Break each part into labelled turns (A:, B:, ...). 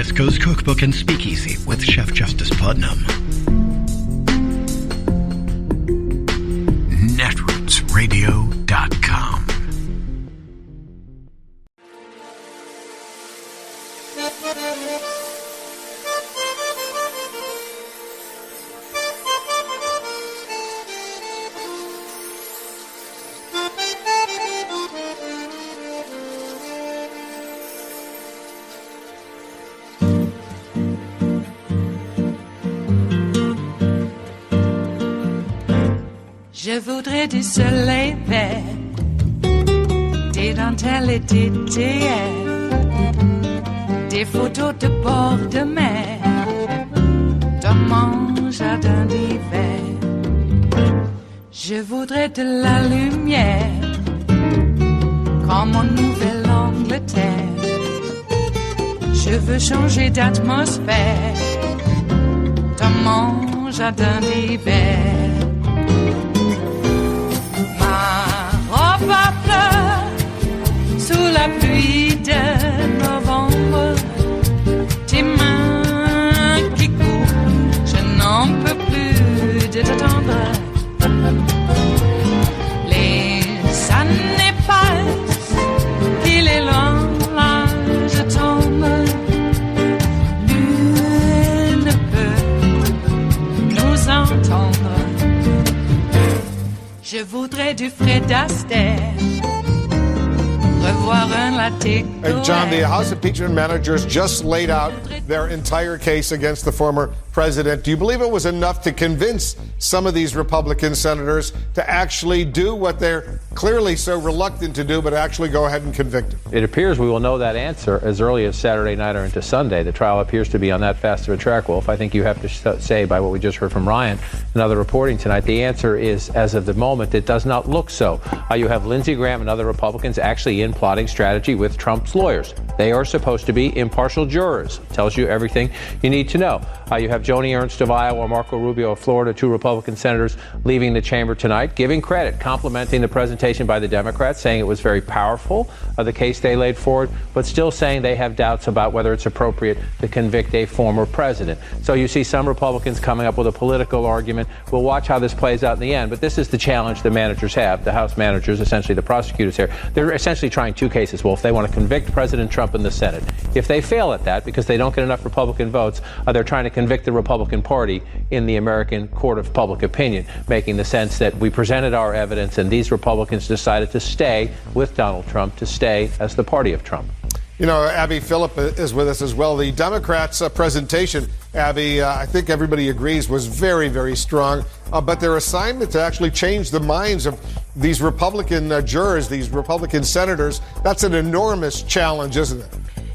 A: West Coast Cookbook and Speakeasy with Chef Justice Putnam. Netrootsradio.com.
B: Je voudrais du soleil vert, des dentelles et des théières, des photos de bord de mer, dans mon jardin d'hiver. Je voudrais de la lumière, comme en Nouvelle-Angleterre. Je veux changer d'atmosphère, dans mon jardin d'hiver. Ma fleur sous la pluie de novembre, tes mains qui courent, je n'en peux plus de t'attendre. Les années passent, il est long, là je tombe. Nul ne peut nous entendre. Je voudrais du Fred Astaire, revoir un latte.
C: And John, the House impeachment managers just laid out their entire case against the former president. Do you believe it was enough to convince some of these Republican senators to actually do what they're clearly so reluctant to do, but actually go ahead and convict him?
D: It appears we will know that answer as early as Saturday night or into Sunday. The trial appears to be on that fast of a track, Wolf. I think you have to say, by what we just heard from Ryan and other reporting tonight, the answer is, as of the moment, it does not look so. You have Lindsey Graham and other Republicans actually in plotting strategy with Trump's lawyers. They are supposed to be impartial jurors. Tells you everything you need to know. You have Joni Ernst of Iowa, Marco Rubio of Florida, two Republican senators leaving the chamber tonight, giving credit, complimenting the presentation by the Democrats, saying it was very powerful, the case they laid forward, but still saying they have doubts about whether it's appropriate to convict a former president. So you see some Republicans coming up with a political argument. We'll watch how this plays out in the end, but this is the challenge the managers have, the House managers, essentially the prosecutors here. They're essentially trying two cases, Wolf. They want to convict President Trump in the Senate. If they fail at that, because they don't get enough Republican votes, they're trying to convict the Republican Party in the American Court of Public Opinion, making the sense that we presented our evidence and these Republicans decided to stay with Donald Trump, to stay as the party of Trump.
C: You know, Abby Phillip is with us as well. The Democrats' presentation, Abby, I think everybody agrees, was very, very strong. But their assignment to actually change the minds of these Republican jurors, these Republican senators, that's an enormous challenge, isn't it?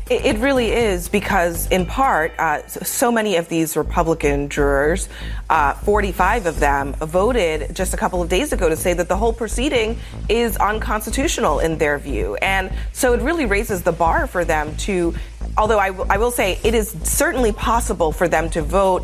E: It really is, because in part, so many of these Republican jurors, 45 of them, voted just a couple of days ago to say that the whole proceeding is unconstitutional in their view. And so it really raises the bar for them to, although I will say it is certainly possible for them to vote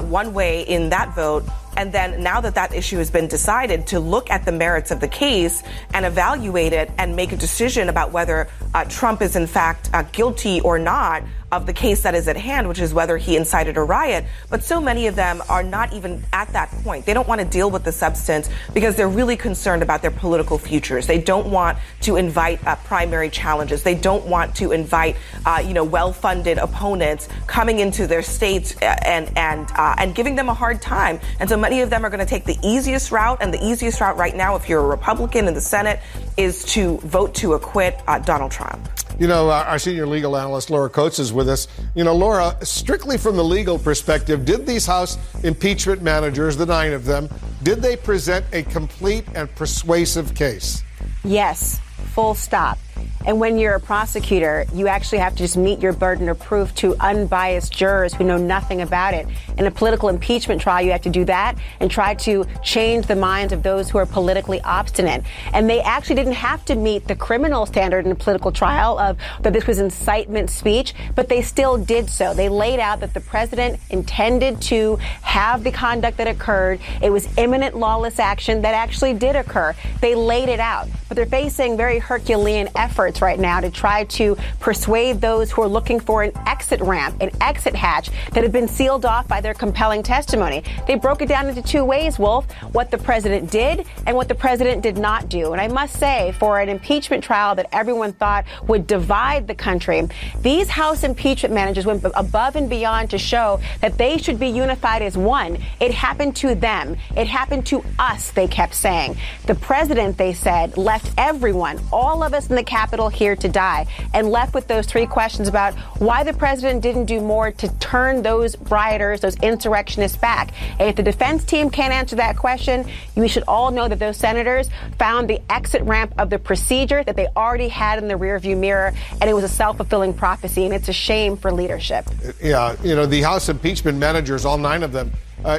E: one way in that vote, and then now that that issue has been decided, to look at the merits of the case and evaluate it and make a decision about whether Trump is in fact guilty or not of the case that is at hand, which is whether he incited a riot. But so many of them are not even at that point. They don't want to deal with the substance because they're really concerned about their political futures. They don't want to invite primary challenges. They don't want to invite, well-funded opponents coming into their states and giving them a hard time. And so many of them are going to take the easiest route. And the easiest route right now, if you're a Republican in the Senate, is to vote to acquit Donald Trump.
C: You know, our senior legal analyst, Laura Coates, is with us. You know, Laura, strictly from the legal perspective, did these House impeachment managers, the 9 of them, did they present a complete and persuasive case?
F: Yes, full stop. And when you're a prosecutor, you actually have to just meet your burden of proof to unbiased jurors who know nothing about it. In a political impeachment trial, you have to do that and try to change the minds of those who are politically obstinate. And they actually didn't have to meet the criminal standard in a political trial of that this was incitement speech, but they still did so. They laid out that the president intended to have the conduct that occurred. It was imminent lawless action that actually did occur. They laid it out, but they're facing very Herculean efforts efforts right now to try to persuade those who are looking for an exit ramp, an exit hatch that have been sealed off by their compelling testimony. They broke it down into two ways, Wolf, what the president did and what the president did not do. And I must say, for an impeachment trial that everyone thought would divide the country, these House impeachment managers went above and beyond to show that they should be unified as one. It happened to them. It happened to us, they kept saying. The president, they said, left everyone, all of us in the Capitol here to die, and left with those three questions about why the president didn't do more to turn those rioters, those insurrectionists back. And if the defense team can't answer that question, we should all know that those senators found the exit ramp of the procedure that they already had in the rearview mirror, and it was a self-fulfilling prophecy, and it's a shame for leadership.
C: Yeah, the House impeachment managers, all 9 of them,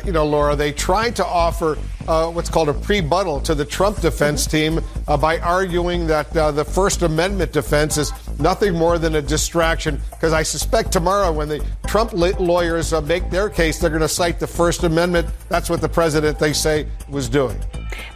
C: Laura, they tried to offer what's called a pre-buttal to the Trump defense team by arguing that the First Amendment defense is nothing more than a distraction, because I suspect tomorrow when the Trump lawyers make their case, they're going to cite the First Amendment. That's what the president, they say, was doing.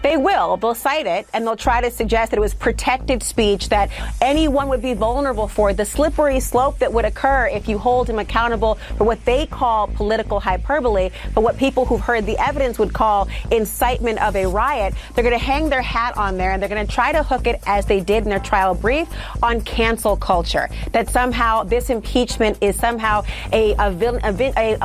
F: They will. They'll cite it, and they'll try to suggest that it was protected speech that anyone would be vulnerable for, the slippery slope that would occur if you hold him accountable for what they call political hyperbole, but what people who've heard the evidence would call incitement of a riot. They're going to hang their hat on there, and they're going to try to hook it, as they did in their trial brief, on cancel culture, that somehow this impeachment is somehow a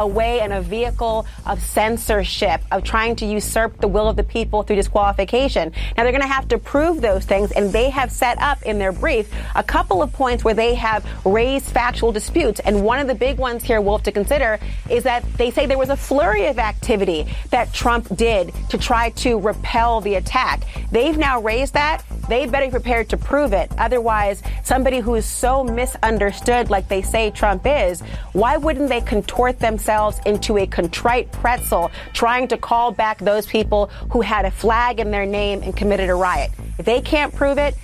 F: way and a vehicle of censorship, of trying to usurp the will of the people through disqualification. Now, they're going to have to prove those things, and they have set up in their brief a couple of points where they have raised factual disputes. And one of the big ones here, Wolf, to consider is that they say there was a flurry of activity that Trump did to try to repel the attack. They've now raised that. They better be prepared to prove it. Otherwise, somebody who is so misunderstood like they say Trump is, why wouldn't they contort themselves into a contrite pretzel trying to call back those people who had a flag in their name and committed a riot? If they can't prove it,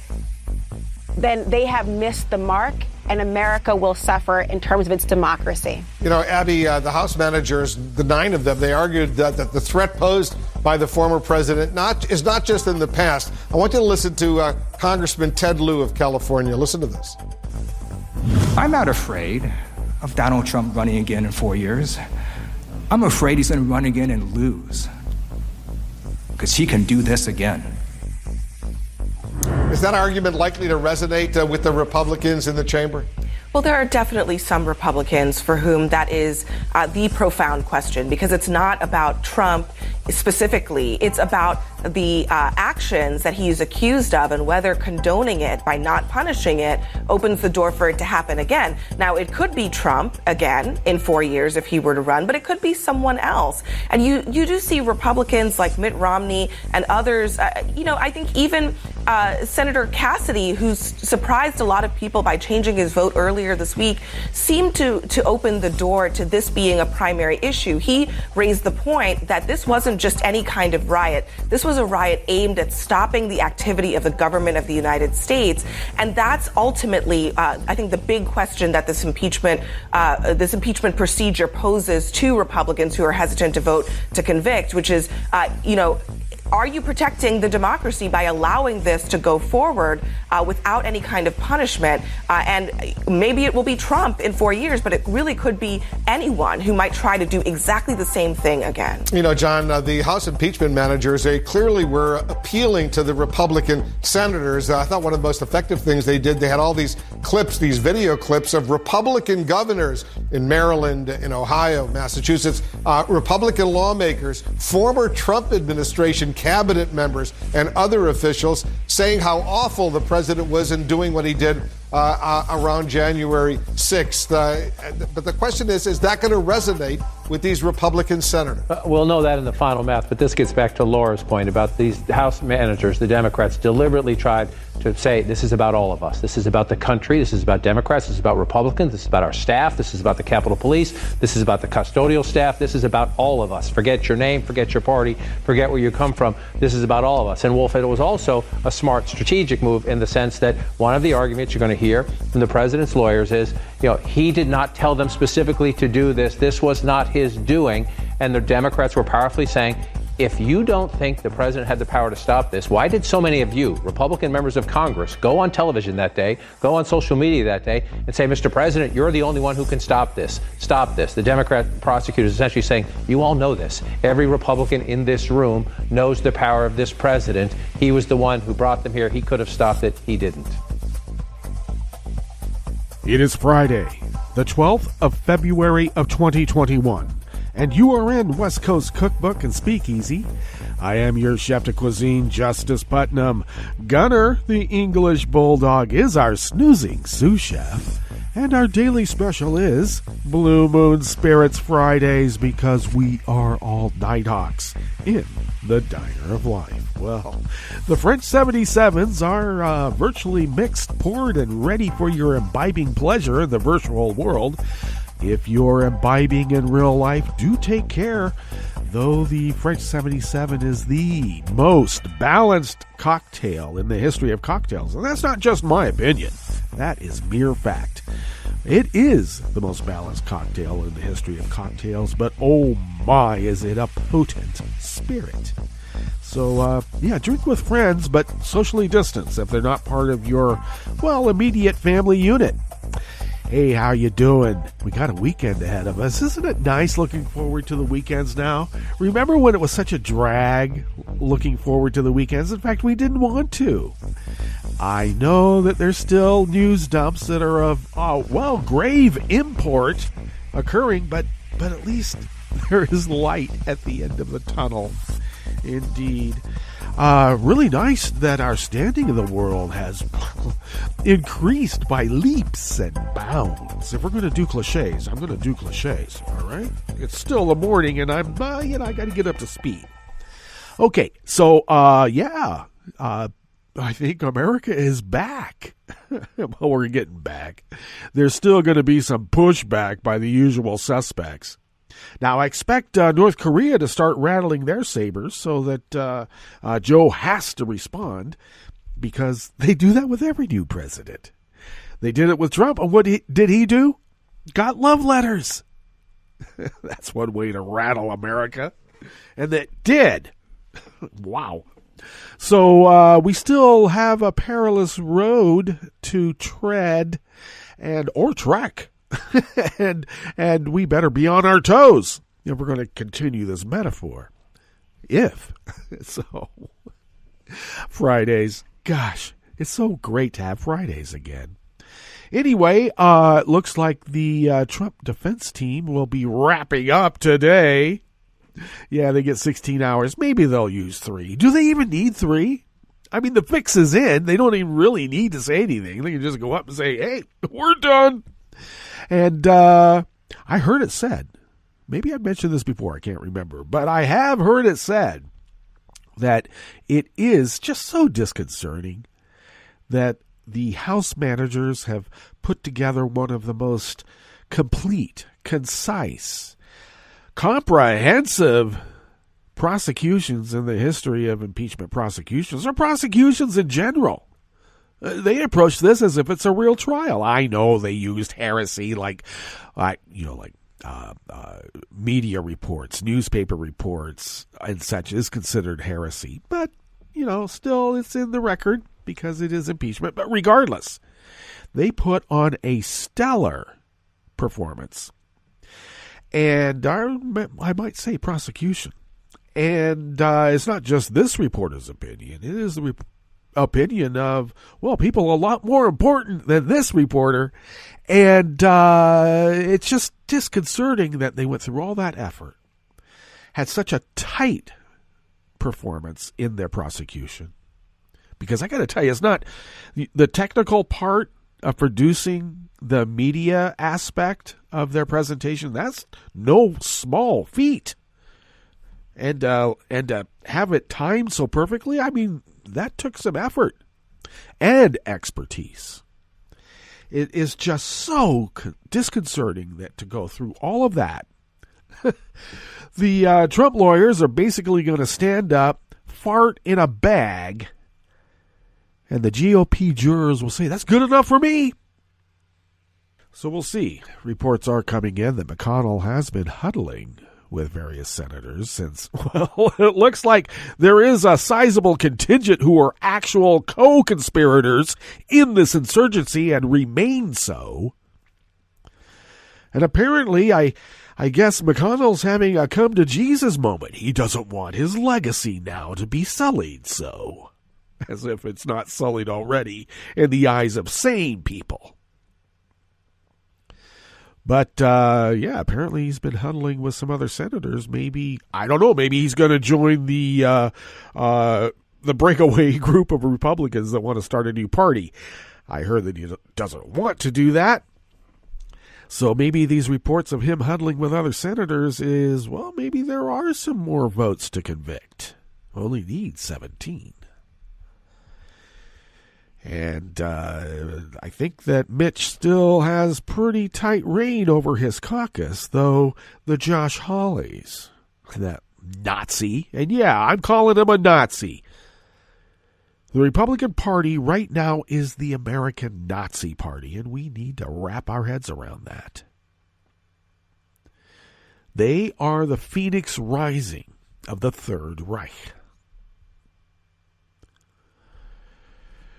F: then they have missed the mark, and America will suffer in terms of its democracy.
C: Abby, the House managers, the 9 of them, they argued that the threat posed by the former president is not just in the past. I want you to listen to Congressman Ted Lieu of California. Listen to this.
G: I'm not afraid of Donald Trump running again in 4 years. I'm afraid he's going to run again and lose, because he can do this again.
C: Is that argument likely to resonate with the Republicans in the chamber?
E: Well, there are definitely some Republicans for whom that is the profound question, because it's not about Trump specifically. It's about the actions that he's accused of and whether condoning it by not punishing it opens the door for it to happen again. Now, it could be Trump again in 4 years if he were to run, but it could be someone else. And you do see Republicans like Mitt Romney and others, I think even Senator Cassidy, who's surprised a lot of people by changing his vote earlier this week, seemed to open the door to this being a primary issue. He raised the point that this wasn't just any kind of riot. This was a riot aimed at stopping the activity of the government of the United States. And that's ultimately, I think, the big question that this impeachment procedure poses to Republicans who are hesitant to vote to convict, which is, are you protecting the democracy by allowing this to go forward without any kind of punishment? And maybe it will be Trump in 4 years, but it really could be anyone who might try to do exactly the same thing again.
C: John, the House impeachment managers, they clearly were appealing to the Republican senators. I thought one of the most effective things they did, they had all these clips, these video clips of Republican governors in Maryland, in Ohio, Massachusetts, Republican lawmakers, former Trump administration cabinet members and other officials saying how awful the president was in doing what he did around January 6th. But the question is that going to resonate with these Republican senators?
D: We'll know that in the final math, but this gets back to Laura's point about these House managers. The Democrats deliberately tried to say this is about all of us. This is about the country. This is about Democrats. This is about Republicans. This is about our staff. This is about the Capitol Police. This is about the custodial staff. This is about all of us. Forget your name. Forget your party. Forget where you come from. This is about all of us. And Wolf, it was also a smart strategic move in the sense that one of the arguments you're going to hear from the president's lawyers is, he did not tell them specifically to do this. This was not his doing. And the Democrats were powerfully saying, If you don't think the president had the power to stop this, why did so many of you, Republican members of Congress, go on television that day, go on social media that day, and say, Mr. President, you're the only one who can stop this. Stop this. The Democrat prosecutors essentially saying, you all know this. Every Republican in this room knows the power of this president. He was the one who brought them here. He could have stopped it. He didn't.
H: It is Friday, the 12th of February of 2021. And you are in West Coast Cookbook and Speakeasy. I am your chef de cuisine, Justice Putnam. Gunner, the English bulldog, is our snoozing sous chef. And our daily special is Blue Moon Spirits Fridays, because we are all Nighthawks in the Diner of Life. Well, the French 77s are virtually mixed, poured, and ready for your imbibing pleasure in the virtual world. If you're imbibing in real life, do take care, though the French 77 is the most balanced cocktail in the history of cocktails. And that's not just my opinion. That is mere fact. It is the most balanced cocktail in the history of cocktails, but oh my, is it a potent spirit. So, drink with friends, but socially distance if they're not part of your, immediate family unit. Hey, how you doing? We got a weekend ahead of us. Isn't it nice looking forward to the weekends now? Remember when it was such a drag looking forward to the weekends? In fact, we didn't want to. I know that there's still news dumps that are of, grave import occurring, but at least there is light at the end of the tunnel. Indeed. Really nice that our standing in the world has increased by leaps and bounds. If we're going to do cliches, I'm going to do cliches, all right? It's still the morning, and I'm, I got to get up to speed. Okay, so, I think America is back. Well, we're getting back. There's still going to be some pushback by the usual suspects. Now, I expect North Korea to start rattling their sabers so that Joe has to respond, because they do that with every new president. They did it with Trump, and what did he do? Got love letters. That's one way to rattle America. And that did. Wow. So we still have a perilous road to tread or trek. and we better be on our toes if we're going to continue this metaphor. So, Fridays, gosh, it's so great to have Fridays again. Anyway, looks like the Trump defense team will be wrapping up today. Yeah, they get 16 hours. Maybe they'll use 3. Do they even need 3? I mean, the fix is in. They don't even really need to say anything. They can just go up and say, hey, we're done. And I heard it said, maybe I mentioned this before, I can't remember, but I have heard it said that it is just so disconcerting that the House managers have put together one of the most complete, concise, comprehensive prosecutions in the history of impeachment prosecutions, or prosecutions in general. They approach this as if it's a real trial. I know they used heresy like media reports, newspaper reports, and such is considered heresy. But, still it's in the record because it is impeachment. But regardless, they put on a stellar performance. And I might say prosecution. And it's not just this reporter's opinion. It is the opinion of, people a lot more important than this reporter. And it's just disconcerting that they went through all that effort, had such a tight performance in their prosecution. Because I got to tell you, it's not the technical part of producing the media aspect of their presentation. That's no small feat. And have it timed so perfectly, I mean, that took some effort and expertise. It is just so disconcerting that to go through all of that. The Trump lawyers are basically going to stand up, fart in a bag, and the GOP jurors will say, that's good enough for me. So we'll see. Reports are coming in that McConnell has been huddling with various senators since, well, it looks like there is a sizable contingent who are actual co-conspirators in this insurgency and remain so. And apparently, I guess McConnell's having a come-to-Jesus moment. He doesn't want his legacy now to be sullied so. As if it's not sullied already in the eyes of sane people. But, yeah, apparently he's been huddling with some other senators. Maybe, I don't know, maybe he's going to join the breakaway group of Republicans that want to start a new party. I heard that he doesn't want to do that. So maybe these reports of him huddling with other senators is, well, maybe there are some more votes to convict. Only need 17. And I think that Mitch still has pretty tight rein over his caucus, though the Josh Hawleys, that Nazi, and yeah, I'm calling him a Nazi. The Republican Party right now is the American Nazi Party, and we need to wrap our heads around that. They are the Phoenix Rising of the Third Reich.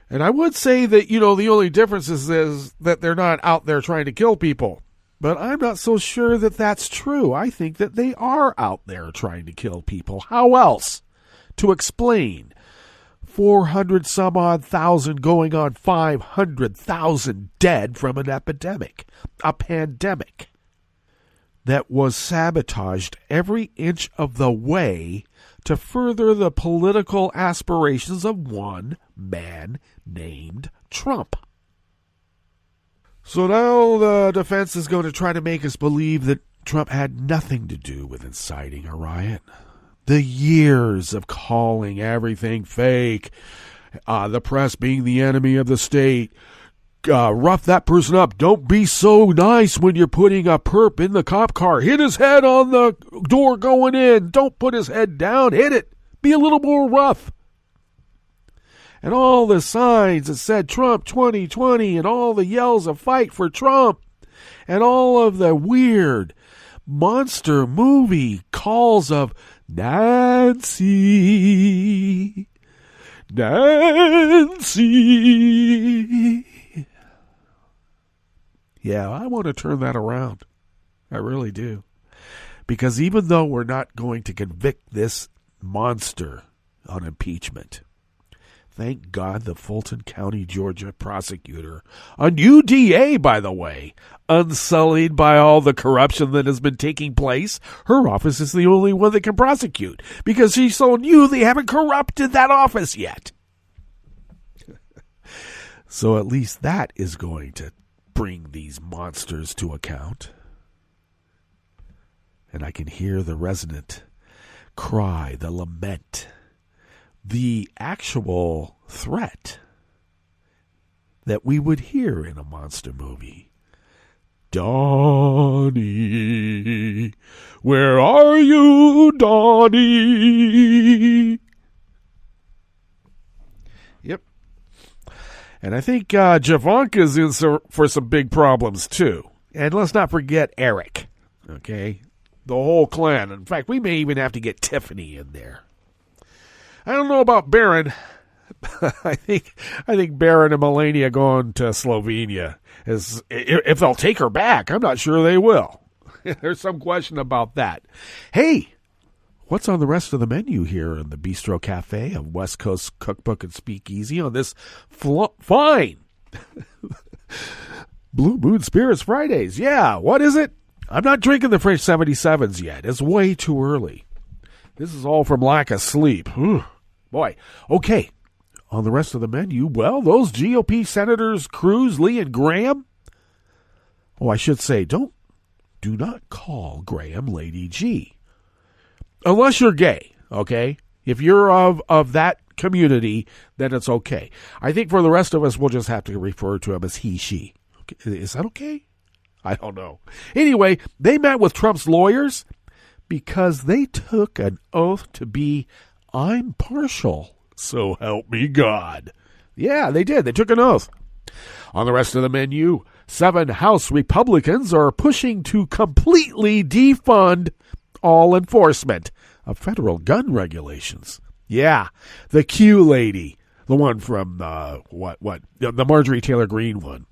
H: And I would say that, the only difference is that they're not out there trying to kill people. But I'm not so sure that that's true. I think that they are out there trying to kill people. How else to explain 400 some odd thousand going on 500,000 dead from an epidemic, a pandemic that was sabotaged every inch of the way to further the political aspirations of one man named Trump. So now the defense is going to try to make us believe that Trump had nothing to do with inciting a riot. The years of calling everything fake, the press being the enemy of the state, rough that person up. Don't be so nice when you're putting a perp in the cop car. Hit his head on the door going in. Don't put his head down. Hit it. Be a little more rough. And all the signs that said Trump 2020 and all the yells of fight for Trump and all of the weird monster movie calls of Nancy. Yeah, I want to turn that around. I really do. Because even though we're not going to convict this monster on impeachment, thank God the Fulton County, Georgia prosecutor, a new DA, by the way, unsullied by all the corruption that has been taking place, her office is the only one that can prosecute because she's so new they haven't corrupted that office yet. So at least that is going to bring these monsters to account. And I can hear the resonant cry, the lament, the actual threat that we would hear in a monster movie. Donnie, where are you, Donnie? Yep. And I think Javanka's in for some big problems, too. And let's not forget Eric, okay? The whole clan. In fact, we may even have to get Tiffany in there. I don't know about Barron. I think Barron and Melania going to Slovenia is, if they'll take her back. I'm not sure they will. There's some question about that. Hey, what's on the rest of the menu here in the Bistro Cafe of West Coast Cookbook and Speakeasy on this fine Blue Moon Spirits Fridays? Yeah, what is it? I'm not drinking the French 77s yet. It's way too early. This is all from lack of sleep. Whew. Boy, okay. On the rest of the menu, well, those GOP Senators Cruz, Lee, and Graham. Oh, I should say, do not call Graham Lady G. Unless you're gay, okay? If you're of that community, then it's okay. I think for the rest of us, we'll just have to refer to him as he, she. Okay. Is that okay? I don't know. Anyway, they met with Trump's lawyers because they took an oath to be impartial. So help me God. Yeah, they did. They took an oath. On the rest of the menu, 7 House Republicans are pushing to completely defund all enforcement of federal gun regulations. Yeah, the Q lady, the one from, the Marjorie Taylor Greene one.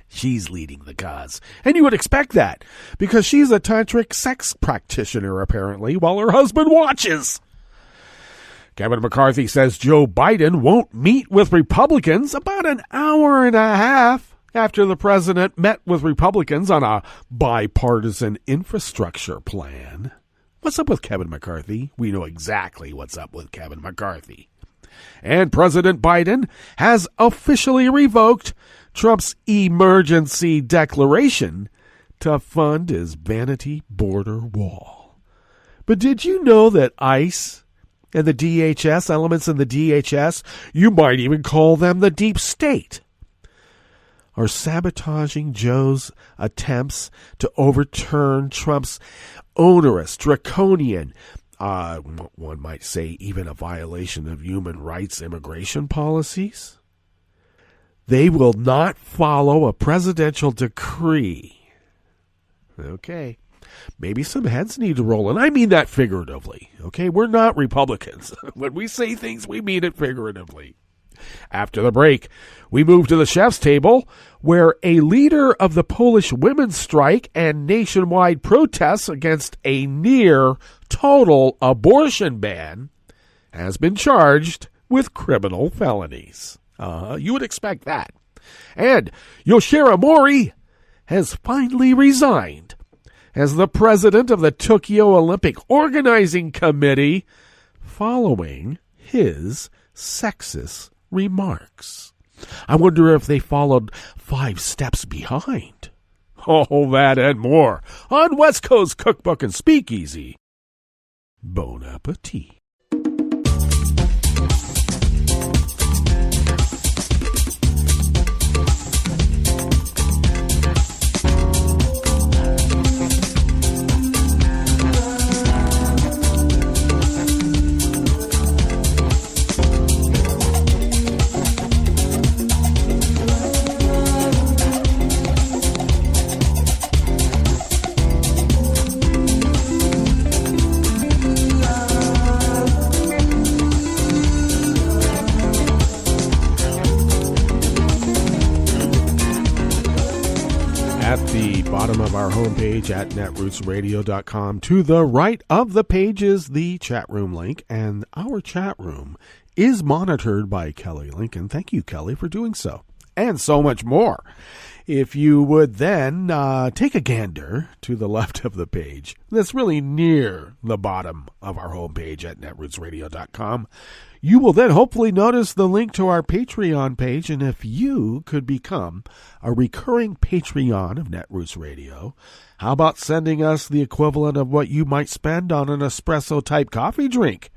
H: She's leading the cause. And you would expect that, because she's a tantric sex practitioner, apparently, while her husband watches. Kevin McCarthy says Joe Biden won't meet with Republicans about an hour and a half after the president met with Republicans on a bipartisan infrastructure plan. What's up with Kevin McCarthy? We know exactly what's up with Kevin McCarthy. And President Biden has officially revoked Trump's emergency declaration to fund his vanity border wall. But did you know that ICE and the DHS, elements in the DHS, you might even call them the deep state, are sabotaging Joe's attempts to overturn Trump's onerous, draconian, one might say even a violation of human rights immigration policies? They will not follow a presidential decree. Okay. Maybe some heads need to roll, and I mean that figuratively. Okay, we're not Republicans. When we say things, we mean it figuratively. After the break, we move to the chef's table, where a leader of the Polish women's strike and nationwide protests against a near-total abortion ban has been charged with criminal felonies. You would expect that. And Yoshiro Mori has finally resigned as the president of the Tokyo Olympic Organizing Committee following his sexist remarks. I wonder if they followed 5 steps behind. All that and more on West Coast Cookbook and Speakeasy. Bon appetit. Bottom of our homepage at netrootsradio.com. To the right of the page is the chat room link, and our chat room is monitored by Kelly Lincoln. Thank you, Kelly, for doing so. And so much more. If you would then take a gander to the left of the page, that's really near the bottom of our homepage at netrootsradio.com, you will then hopefully notice the link to our Patreon page, and if you could become a recurring Patreon of Netroots Radio, how about sending us the equivalent of what you might spend on an espresso-type coffee drink?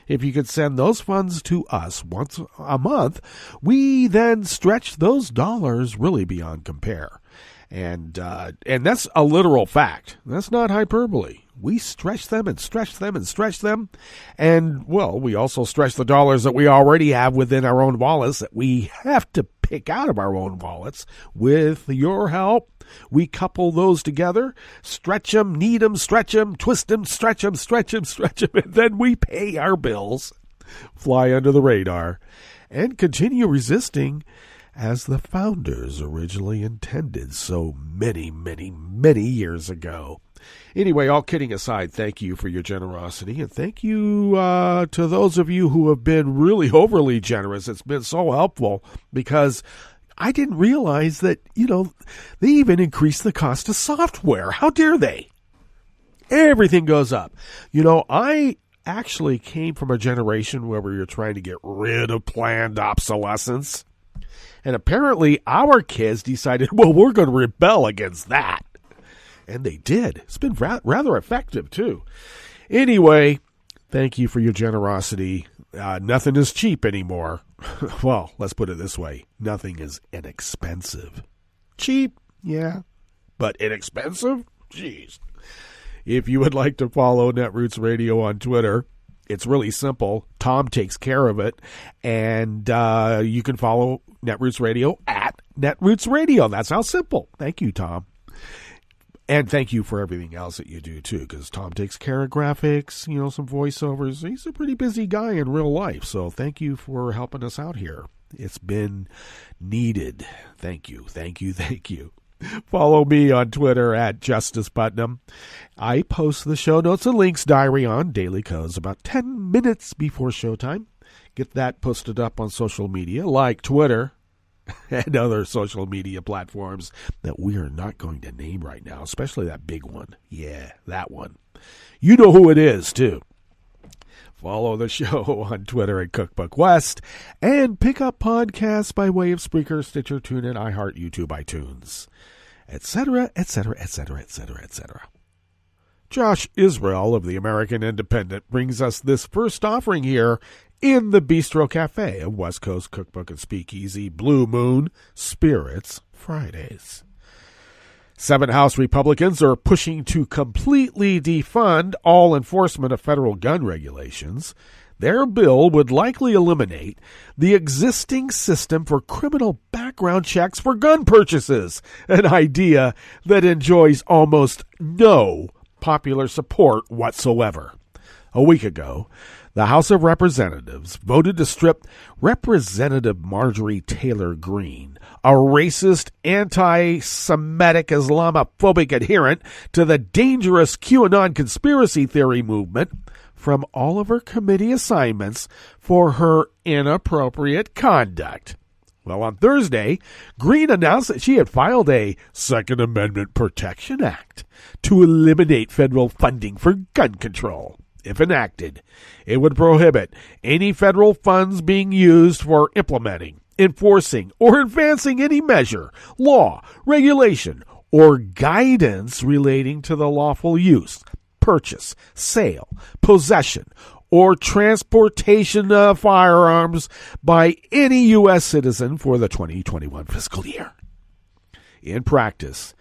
H: If you could send those funds to us once a month, we then stretch those dollars really beyond compare. And that's a literal fact. That's not hyperbole. We stretch them and stretch them and stretch them. And, well, we also stretch the dollars that we already have within our own wallets that we have to pick out of our own wallets. With your help, we couple those together, stretch them, knead them, stretch them, twist them, stretch them, stretch them, stretch them, and then we pay our bills, fly under the radar, and continue resisting as the founders originally intended so many, many, many years ago. Anyway, all kidding aside, thank you for your generosity, and thank you to those of you who have been really overly generous. It's been so helpful, because I didn't realize that, they even increased the cost of software. How dare they? Everything goes up. I actually came from a generation where we were trying to get rid of planned obsolescence. And apparently our kids decided, well, we're going to rebel against that. And they did. It's been rather effective, too. Anyway, thank you for your generosity. Nothing is cheap anymore. Well, let's put it this way. Nothing is inexpensive. Cheap, yeah. But inexpensive? Jeez. If you would like to follow Netroots Radio on Twitter, it's really simple. Tom takes care of it. And you can follow Netroots Radio at Netroots Radio. That's how simple. Thank you, Tom. And thank you for everything else that you do, too, because Tom takes care of graphics, some voiceovers. He's a pretty busy guy in real life, so thank you for helping us out here. It's been needed. Thank you. Follow me on Twitter at Justice Putnam. I post the show notes and links diary on Daily Codes about 10 minutes before showtime. Get that posted up on social media like Twitter and other social media platforms that we are not going to name right now, especially that big one. Yeah, that one. You know who it is, too. Follow the show on Twitter at Cookbook West and pick up podcasts by way of Spreaker, Stitcher, TuneIn, iHeart, YouTube, iTunes, etc., etc., etc., etc., etc. Josh Israel of the American Independent brings us this first offering here in the Bistro Cafe of West Coast Cookbook and Speakeasy Blue Moon Spirits Fridays. 7 House Republicans are pushing to completely defund all enforcement of federal gun regulations. Their bill would likely eliminate the existing system for criminal background checks for gun purchases, an idea that enjoys almost no popular support whatsoever. A week ago, the House of Representatives voted to strip Representative Marjorie Taylor Greene, a racist, anti-Semitic, Islamophobic adherent to the dangerous QAnon conspiracy theory movement, from all of her committee assignments for her inappropriate conduct. Well, on Thursday, Greene announced that she had filed a Second Amendment Protection Act to eliminate federal funding for gun control. If enacted, it would prohibit any federal funds being used for implementing, enforcing, or advancing any measure, law, regulation, or guidance relating to the lawful use, purchase, sale, possession, or transportation of firearms by any U.S. citizen for the 2021 fiscal year. In practice,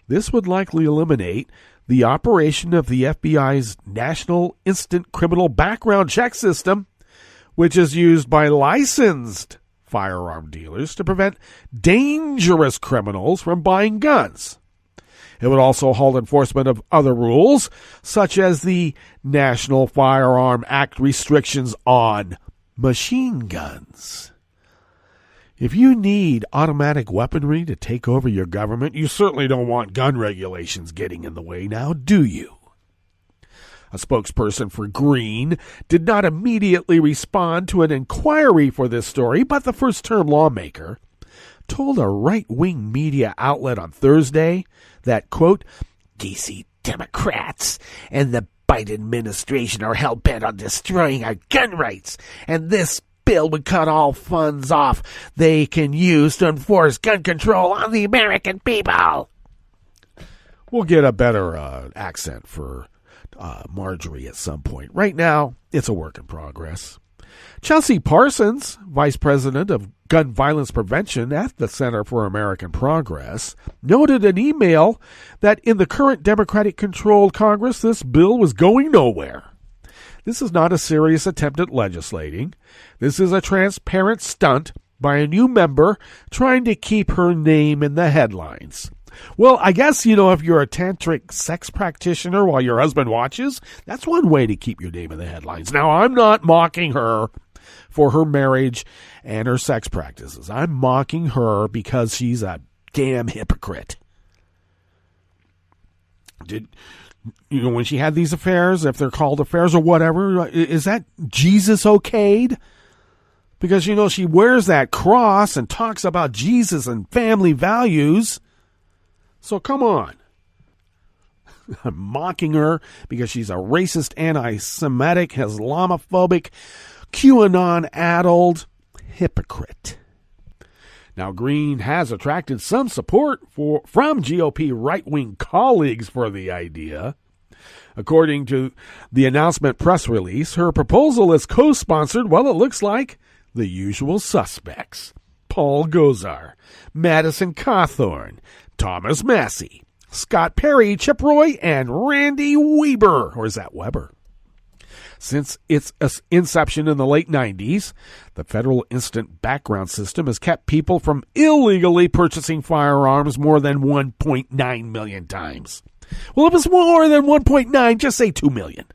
H: this would likely eliminate the operation of the FBI's National Instant Criminal Background Check System, which is used by licensed firearm dealers to prevent dangerous criminals from buying guns. It would also halt enforcement of other rules, such as the National Firearm Act restrictions on machine guns. If you need automatic weaponry to take over your government, you certainly don't want gun regulations getting in the way now, do you? A spokesperson for Greene did not immediately respond to an inquiry for this story, but the first-term lawmaker told a right-wing media outlet on Thursday that, quote, D.C. Democrats and the Biden administration are hell-bent on destroying our gun rights, and this bill would cut all funds off they can use to enforce gun control on the American people. We'll get a better accent for Marjorie at some point. Right now, it's a work in progress. Chelsea Parsons, Vice President of Gun Violence Prevention at the Center for American Progress, noted in an email that in the current Democratic-controlled Congress, this bill was going nowhere. This is not a serious attempt at legislating. This is a transparent stunt by a new member trying to keep her name in the headlines. Well, I guess, if you're a tantric sex practitioner while your husband watches, that's one way to keep your name in the headlines. Now, I'm not mocking her for her marriage and her sex practices. I'm mocking her because she's a damn hypocrite. When she had these affairs, if they're called affairs or whatever, is that Jesus okayed? Because, she wears that cross and talks about Jesus and family values. So come on. I'm mocking her because she's a racist, anti-Semitic, Islamophobic, QAnon-addled hypocrite. Now, Greene has attracted some support from GOP right-wing colleagues for the idea. According to the announcement press release, her proposal is co-sponsored, it looks like, the usual suspects. Paul Gosar, Madison Cawthorn, Thomas Massey, Scott Perry, Chip Roy, and Randy Weber. Or is that Weber? Since its inception in the late 90s, the federal instant background system has kept people from illegally purchasing firearms more than 1.9 million times. Well, if it's more than 1.9, just say 2 million.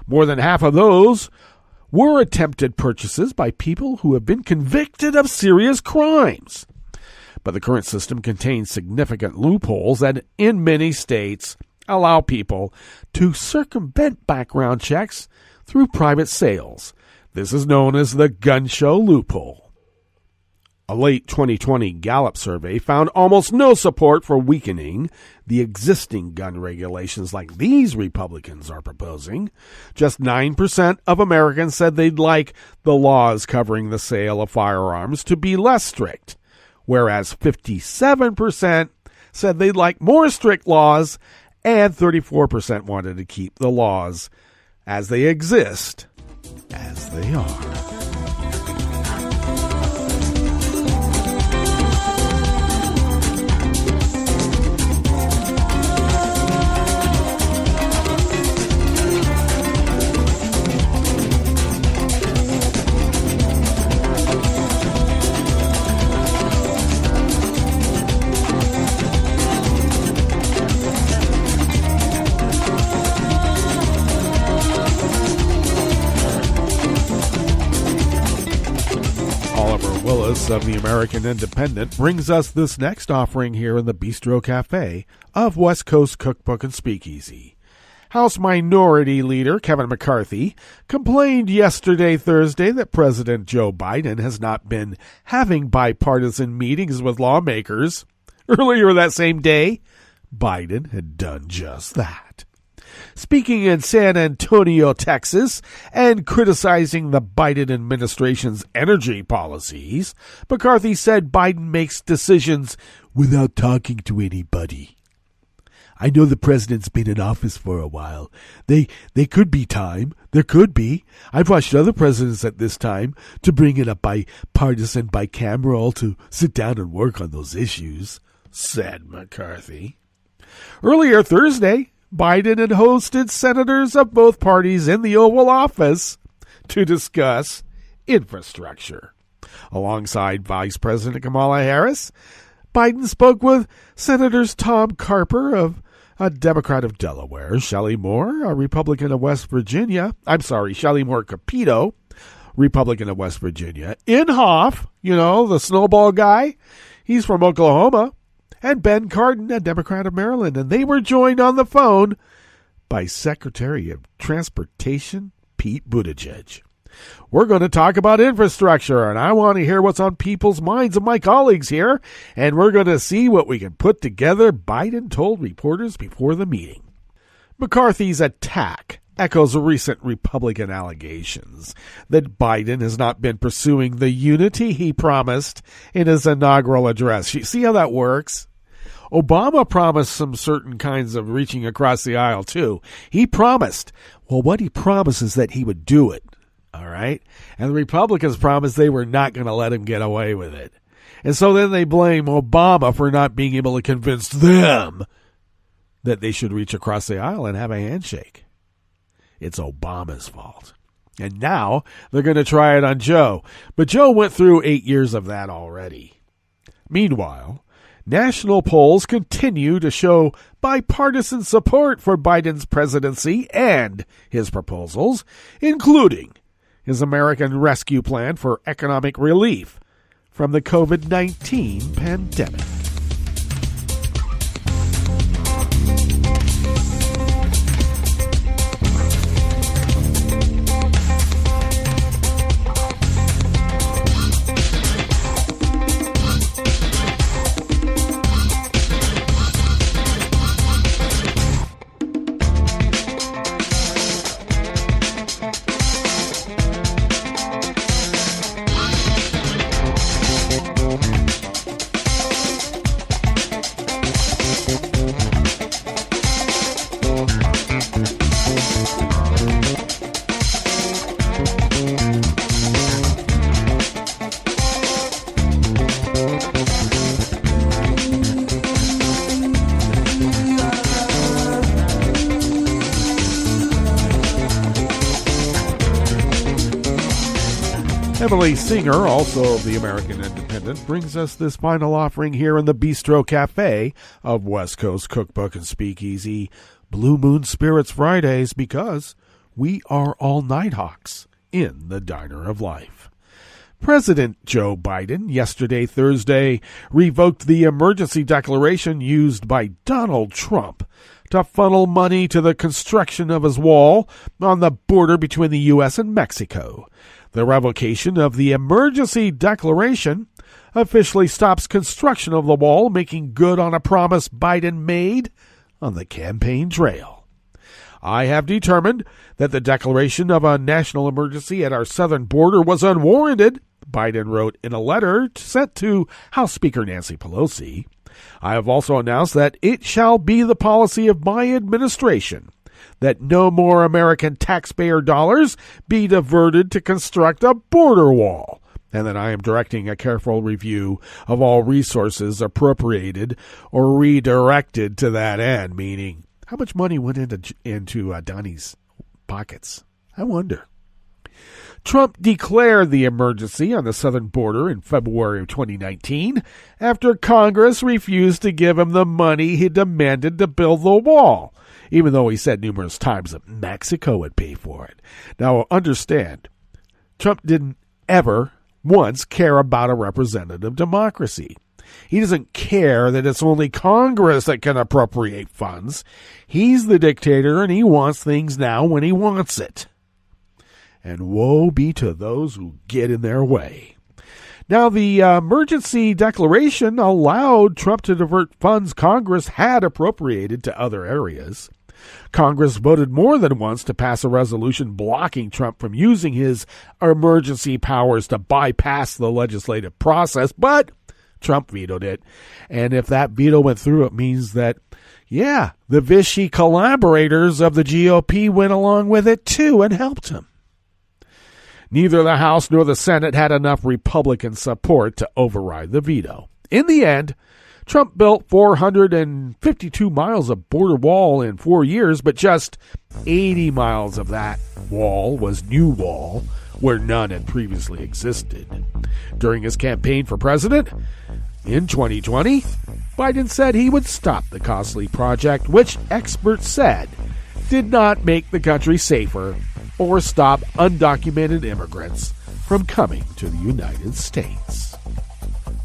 H: More than half of those were attempted purchases by people who have been convicted of serious crimes. But the current system contains significant loopholes that, in many states, allow people to circumvent background checks through private sales. This is known as the gun show loophole. A late 2020 Gallup survey found almost no support for weakening the existing gun regulations like these Republicans are proposing. Just 9% of Americans said they'd like the laws covering the sale of firearms to be less strict, whereas 57% said they'd like more strict laws, and 34% wanted to keep the laws as they exist, as they are. Of the American Independent brings us this next offering here in the Bistro Cafe of West Coast Cookbook and Speakeasy. House Minority Leader Kevin McCarthy complained yesterday, Thursday, that President Joe Biden has not been having bipartisan meetings with lawmakers. Earlier that same day, Biden had done just that. Speaking in San Antonio, Texas, and criticizing the Biden administration's energy policies, McCarthy said Biden makes decisions without talking to anybody. I know the president's been in office for a while. They could be time. There could be. I've watched other presidents at this time to bring in a bipartisan bicameral to sit down and work on those issues, said McCarthy. Earlier Thursday, Biden had hosted senators of both parties in the Oval Office to discuss infrastructure. Alongside Vice President Kamala Harris, Biden spoke with Senators Tom Carper, a Democrat of Delaware, Shelley Moore, a Republican of West Virginia. Shelley Moore Capito, Republican of West Virginia. Inhofe, the snowball guy, he's from Oklahoma. And Ben Cardin, a Democrat of Maryland. And they were joined on the phone by Secretary of Transportation Pete Buttigieg. We're going to talk about infrastructure, and I want to hear what's on people's minds of my colleagues here, and we're going to see what we can put together, Biden told reporters before the meeting. McCarthy's attack echoes recent Republican allegations that Biden has not been pursuing the unity he promised in his inaugural address. You see how that works? Obama promised some certain kinds of reaching across the aisle, too. He promised. Well, what he promised is that he would do it, all right? And the Republicans promised they were not going to let him get away with it. And so then they blame Obama for not being able to convince them that they should reach across the aisle and have a handshake. It's Obama's fault. And now they're going to try it on Joe. But Joe went through 8 years of that already. Meanwhile, national polls continue to show bipartisan support for Biden's presidency and his proposals, including his American Rescue Plan for economic relief from the COVID-19 pandemic. Emily Singer, also of the American Independent, brings us this final offering here in the Bistro Cafe of West Coast Cookbook and Speakeasy, Blue Moon Spirits Fridays, because we are all Nighthawks in the Diner of Life. President Joe Biden, yesterday, Thursday, revoked the emergency declaration used by Donald Trump to funnel money to the construction of his wall on the border between the U.S. and Mexico. The revocation of the emergency declaration officially stops construction of the wall, making good on a promise Biden made on the campaign trail. I have determined that the declaration of a national emergency at our southern border was unwarranted, Biden wrote in a letter sent to House Speaker Nancy Pelosi. I have also announced that it shall be the policy of my administration that no more American taxpayer dollars be diverted to construct a border wall, and that I am directing a careful review of all resources appropriated or redirected to that end, meaning how much money went into Donnie's pockets. I wonder. Trump declared the emergency on the southern border in February of 2019 after Congress refused to give him the money he demanded to build the wall, even though he said numerous times that Mexico would pay for it. Now, understand, Trump didn't ever once care about a representative democracy. He doesn't care that it's only Congress that can appropriate funds. He's the dictator, and he wants things now when he wants it. And woe be to those who get in their way. Now, the emergency declaration allowed Trump to divert funds Congress had appropriated to other areas. Congress voted more than once to pass a resolution blocking Trump from using his emergency powers to bypass the legislative process, but Trump vetoed it. And if that veto went through, it means that, yeah, the Vichy collaborators of the GOP went along with it too and helped him. Neither the House nor the Senate had enough Republican support to override the veto. In the end, Trump built 452 miles of border wall in 4 years, but just 80 miles of that wall was new wall, where none had previously existed. During his campaign for president in 2020, Biden said he would stop the costly project, which experts said did not make the country safer or stop undocumented immigrants from coming to the United States.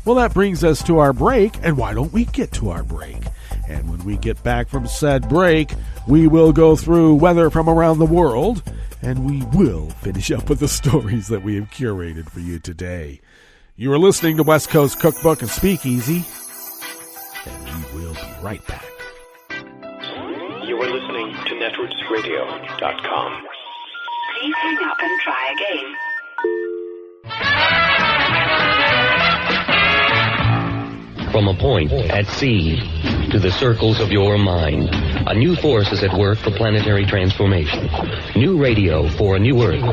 H: Well, that brings us to our break, and why don't we get to our break? And when we get back from said break, we will go through weather from around the world, and we will finish up with the stories that we have curated for you today. You are listening to West Coast Cookbook and Speakeasy, and we will be right back.
I: You are listening to netrootsradio.com.
J: Please hang up and try again.
K: From a point at sea to the circles of your mind, a new force is at work for planetary transformation. New radio for a new Earth.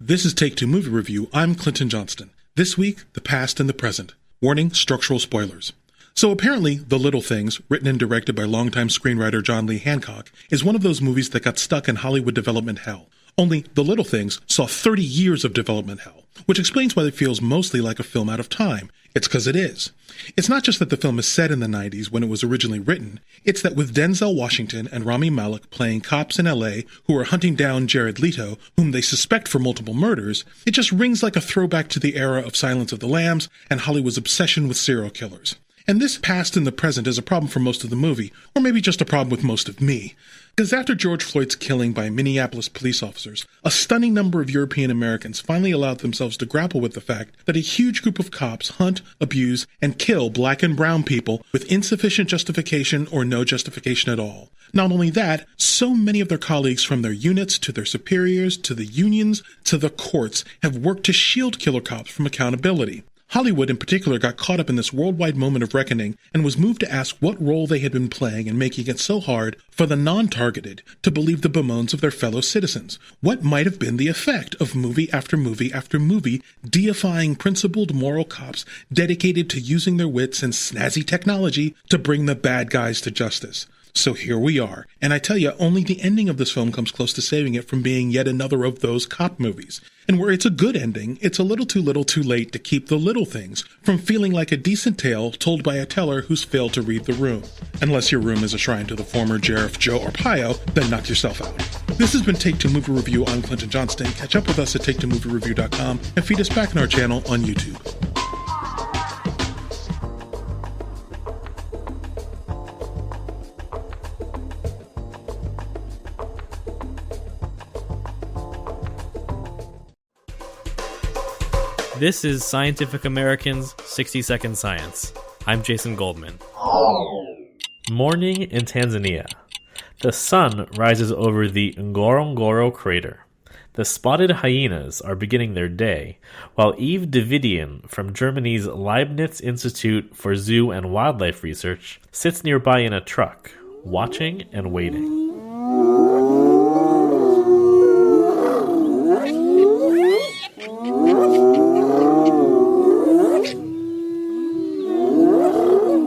L: This is Take Two Movie Review. I'm Clinton Johnston. This week, the past and the present. Warning, structural spoilers. So apparently, The Little Things, written and directed by longtime screenwriter John Lee Hancock, is one of those movies that got stuck in Hollywood development hell. Only The Little Things saw 30 years of development hell, which explains why it feels mostly like a film out of time. It's because it is. It's not just that the film is set in the 90s when it was originally written, it's that with Denzel Washington and Rami Malek playing cops in LA who are hunting down Jared Leto, whom they suspect for multiple murders, it just rings like a throwback to the era of Silence of the Lambs and Hollywood's obsession with serial killers. And this past and the present is a problem for most of the movie, or maybe just a problem with most of me. Because after George Floyd's killing by Minneapolis police officers, a stunning number of European Americans finally allowed themselves to grapple with the fact that a huge group of cops hunt, abuse, and kill black and brown people with insufficient justification or no justification at all. Not only that, so many of their colleagues from their units to their superiors to the unions to the courts have worked to shield killer cops from accountability. Hollywood in particular got caught up in this worldwide moment of reckoning and was moved to ask what role they had been playing in making it so hard for the non-targeted to believe the bemoans of their fellow citizens. What might have been the effect of movie after movie after movie deifying principled moral cops dedicated to using their wits and snazzy technology to bring the bad guys to justice? So here we are. And I tell you, only the ending of this film comes close to saving it from being yet another of those cop movies. And where it's a good ending, it's a little too late to keep the little things from feeling like a decent tale told by a teller who's failed to read the room. Unless your room is a shrine to the former Sheriff Joe Arpaio, then knock yourself out. This has been Take Two Movie Review. I'm Clinton Johnston. Catch up with us at TakeTwoMovieReview.com and feed us back on our channel on YouTube.
M: This is Scientific American's 60-Second Science. I'm Jason Goldman. Morning in Tanzania. The sun rises over the Ngorongoro crater. The spotted hyenas are beginning their day, while Yves Davidian from Germany's Leibniz Institute for Zoo and Wildlife Research sits nearby in a truck, watching and waiting.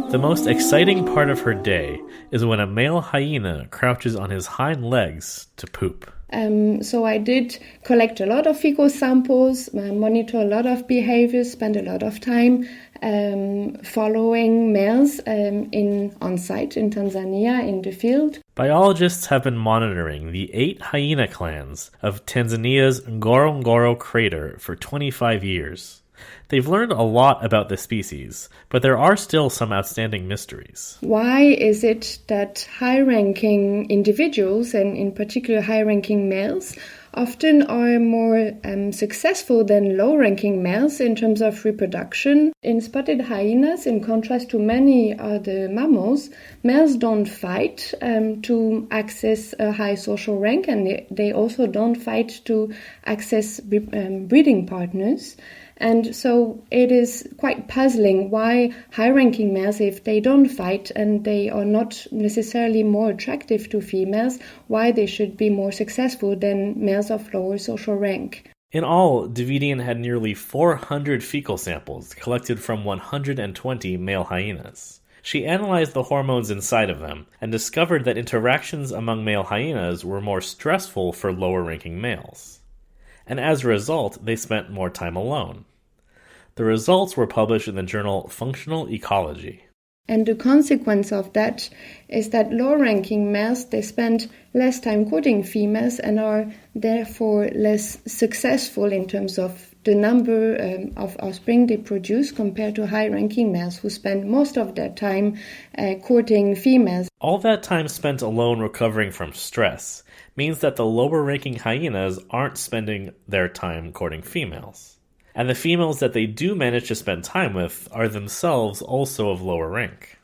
M: The most exciting part of her day is when a male hyena crouches on his hind legs to poop.
N: So I did collect a lot of fecal samples, monitor a lot of behaviors, spend a lot of time following males on site in Tanzania in the field.
M: Biologists have been monitoring the 8 hyena clans of Tanzania's Ngorongoro crater for 25 years. They've learned a lot about the species, but there are still some outstanding mysteries.
N: Why is it that high-ranking individuals, and in particular high-ranking males, often are more successful than low-ranking males in terms of reproduction? In spotted hyenas, in contrast to many other mammals, males don't fight to access a high social rank, and they also don't fight to access breeding partners. And so it is quite puzzling why high-ranking males, if they don't fight and they are not necessarily more attractive to females, why they should be more successful than males of lower social rank.
M: In all, Davidian had nearly 400 fecal samples collected from 120 male hyenas. She analyzed the hormones inside of them and discovered that interactions among male hyenas were more stressful for lower-ranking males. And as a result, they spent more time alone. The results were published in the journal Functional Ecology.
N: And the consequence of that is that low-ranking males, they spend less time courting females and are therefore less successful in terms of the number of offspring they produce compared to high-ranking males who spend most of their time courting females.
M: All that time spent alone recovering from stress means that the lower-ranking hyenas aren't spending their time courting females. And the females that they do manage to spend time with are themselves also of lower rank.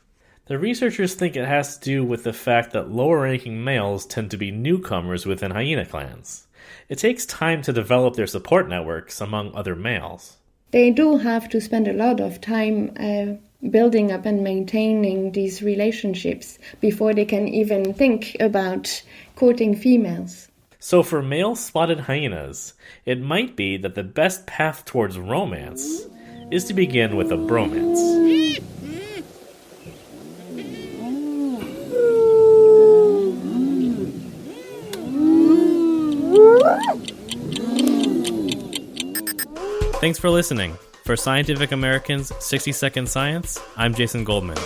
M: The researchers think it has to do with the fact that lower-ranking males tend to be newcomers within hyena clans. It takes time to develop their support networks among other males.
N: They do have to spend a lot of time building up and maintaining these relationships before they can even think about courting females.
M: So for male spotted hyenas, it might be that the best path towards romance is to begin with a bromance. Thanks for listening. For Scientific American's 60-Second Science, I'm Jason Goldman.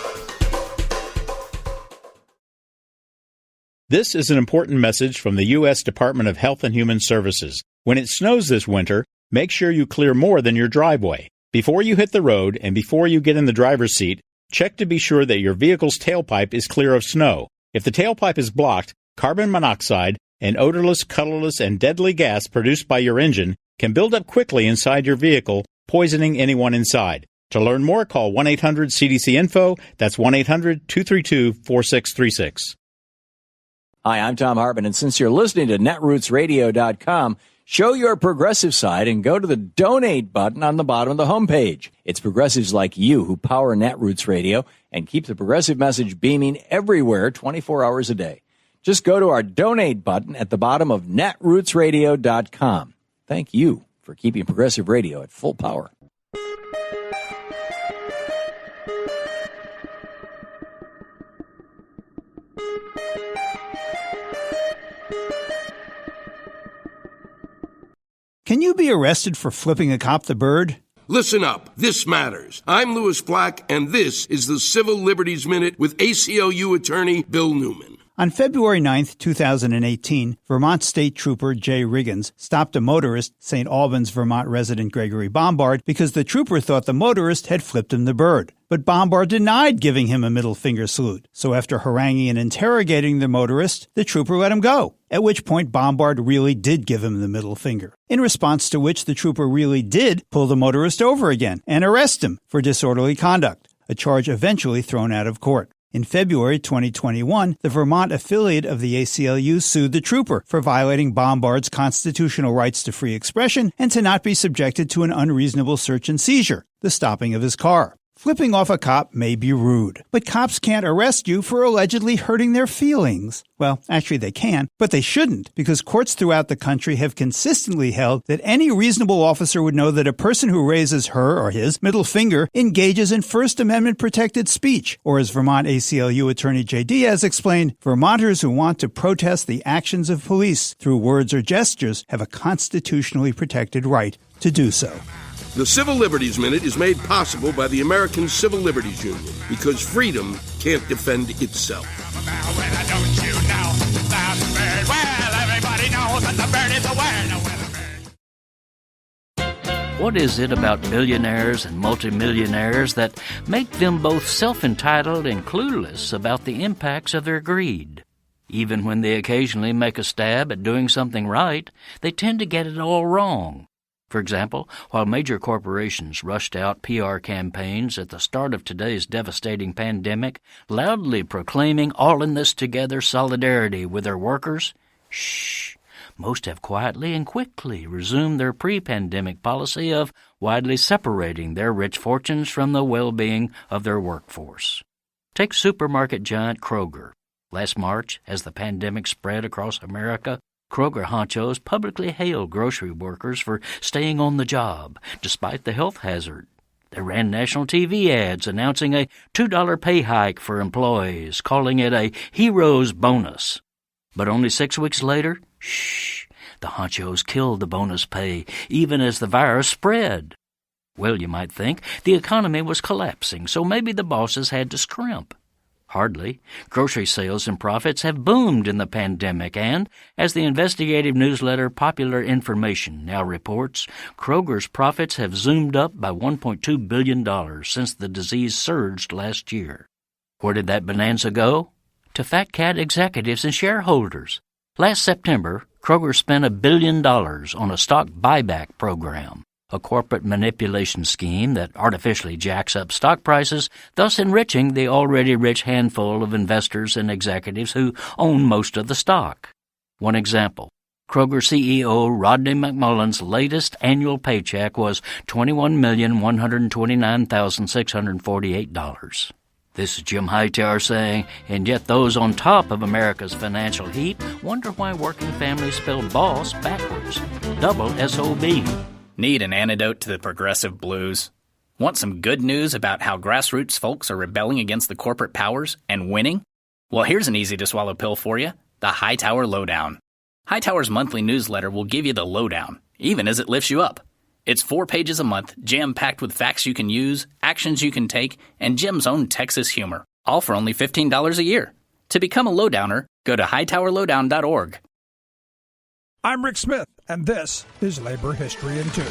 O: This is an important message from the U.S. Department of Health and Human Services. When it snows this winter, make sure you clear more than your driveway. Before you hit the road and before you get in the driver's seat, check to be sure that your vehicle's tailpipe is clear of snow. If the tailpipe is blocked, carbon monoxide, an odorless, colorless, and deadly gas produced by your engine can build up quickly inside your vehicle, poisoning anyone inside. To learn more, call 1-800-CDC-INFO. That's 1-800-232-4636.
P: Hi, I'm Tom Hartman, and since you're listening to netrootsradio.com, show your progressive side and go to the donate button on the bottom of the homepage. It's progressives like you who power Netroots Radio and keep the progressive message beaming everywhere 24 hours a day. Just go to our donate button at the bottom of netrootsradio.com. Thank you for keeping progressive radio at full power.
Q: Can you be arrested for flipping a cop the bird?
R: Listen up. This matters. I'm Louis Black, and this is the Civil Liberties Minute with ACLU attorney Bill Newman.
Q: On February 9th, 2018, Vermont State Trooper Jay Riggins stopped a motorist, St. Albans, Vermont resident Gregory Bombard, because the trooper thought the motorist had flipped him the bird. But Bombard denied giving him a middle finger salute. So after haranguing and interrogating the motorist, the trooper let him go, at which point Bombard really did give him the middle finger, in response to which the trooper really did pull the motorist over again and arrest him for disorderly conduct, a charge eventually thrown out of court. In February 2021, the Vermont affiliate of the ACLU sued the trooper for violating Bombard's constitutional rights to free expression and to not be subjected to an unreasonable search and seizure, the stopping of his car. Flipping off a cop may be rude, but cops can't arrest you for allegedly hurting their feelings. Well, actually they can, but they shouldn't, because courts throughout the country have consistently held that any reasonable officer would know that a person who raises her or his middle finger engages in First Amendment protected speech. Or as Vermont ACLU attorney Jay Diaz explained, Vermonters who want to protest the actions of police through words or gestures have a constitutionally protected right to do so.
R: The Civil Liberties Minute is made possible by the American Civil Liberties Union, because freedom can't defend itself.
S: What is it about billionaires and multimillionaires that make them both self-entitled and clueless about the impacts of their greed? Even when they occasionally make a stab at doing something right, they tend to get it all wrong. For example, while major corporations rushed out PR campaigns at the start of today's devastating pandemic, loudly proclaiming all-in-this-together solidarity with their workers, most have quietly and quickly resumed their pre-pandemic policy of widely separating their rich fortunes from the well-being of their workforce. Take supermarket giant Kroger. Last March, as the pandemic spread across America, Kroger honchos publicly hailed grocery workers for staying on the job, despite the health hazard. They ran national TV ads announcing a $2 pay hike for employees, calling it a hero's bonus. But only 6 weeks later, the honchos killed the bonus pay, even as the virus spread. Well, you might think the economy was collapsing, so maybe the bosses had to scrimp. Hardly. Grocery sales and profits have boomed in the pandemic, and, as the investigative newsletter Popular Information now reports, Kroger's profits have zoomed up by $1.2 billion since the disease surged last year. Where did that bonanza go? To fat cat executives and shareholders. Last September, Kroger spent $1 billion on a stock buyback program, a corporate manipulation scheme that artificially jacks up stock prices, thus enriching the already rich handful of investors and executives who own most of the stock. One example, Kroger CEO Rodney McMullen's latest annual paycheck was $21,129,648. This is Jim Hightower saying, and yet those on top of America's financial heap wonder why working families spell boss backwards. Double S-O-B.
T: Need an antidote to the progressive blues? Want some good news about how grassroots folks are rebelling against the corporate powers and winning? Well, here's an easy-to-swallow pill for you, the Hightower Lowdown. Hightower's monthly newsletter will give you the lowdown, even as it lifts you up. It's 4 pages a month, jam-packed with facts you can use, actions you can take, and Jim's own Texas humor, all for only $15 a year. To become a lowdowner, go to hightowerlowdown.org.
U: I'm Rick Smith, and this is Labor History in 2.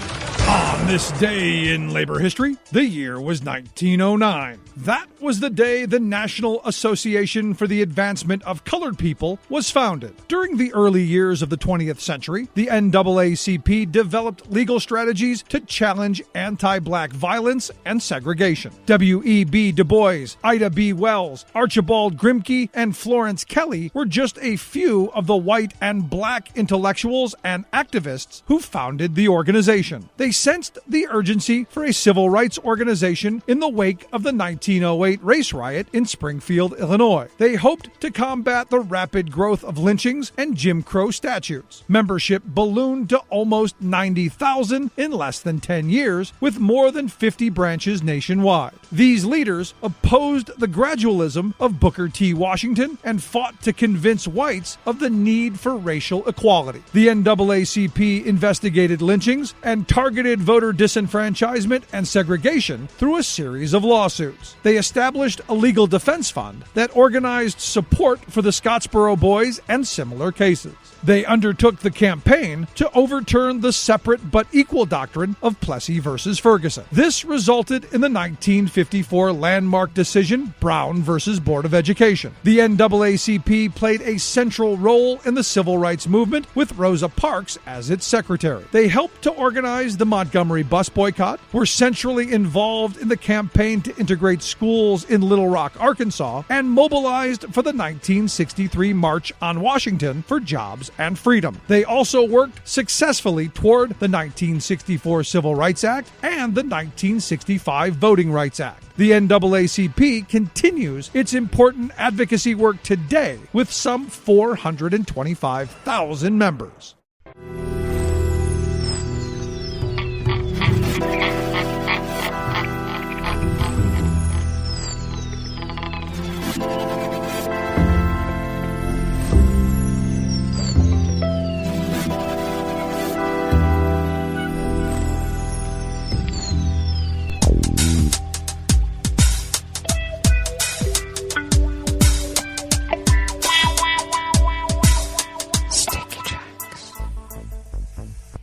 U: On this day in labor history, the year was 1909. That was the day the National Association for the Advancement of Colored People was founded. During the early years of the 20th century, the NAACP developed legal strategies to challenge anti-black violence and segregation. W.E.B. Du Bois, Ida B. Wells, Archibald Grimke, and Florence Kelley were just a few of the white and black intellectuals and activists who founded the organization. They sensed the urgency for a civil rights organization in the wake of the 1908 race riot in Springfield, Illinois. They hoped to combat the rapid growth of lynchings and Jim Crow statutes. Membership ballooned to almost 90,000 in less than 10 years, with more than 50 branches nationwide. These leaders opposed the gradualism of Booker T. Washington and fought to convince whites of the need for racial equality. The NAACP NAACP investigated lynchings and targeted voter disenfranchisement and segregation through a series of lawsuits. They established a legal defense fund that organized support for the Scottsboro Boys and similar cases. They undertook the campaign to overturn the separate but equal doctrine of Plessy versus Ferguson. This resulted in the 1954 landmark decision, Brown versus Board of Education. The NAACP played a central role in the civil rights movement, with Rosa Parks as its secretary. They helped to organize the Montgomery bus boycott, were centrally involved in the campaign to integrate schools in Little Rock, Arkansas, and mobilized for the 1963 March on Washington for jobs and freedom. They also worked successfully toward the 1964 Civil Rights Act and the 1965 Voting Rights Act. The NAACP continues its important advocacy work today with some 425,000 members.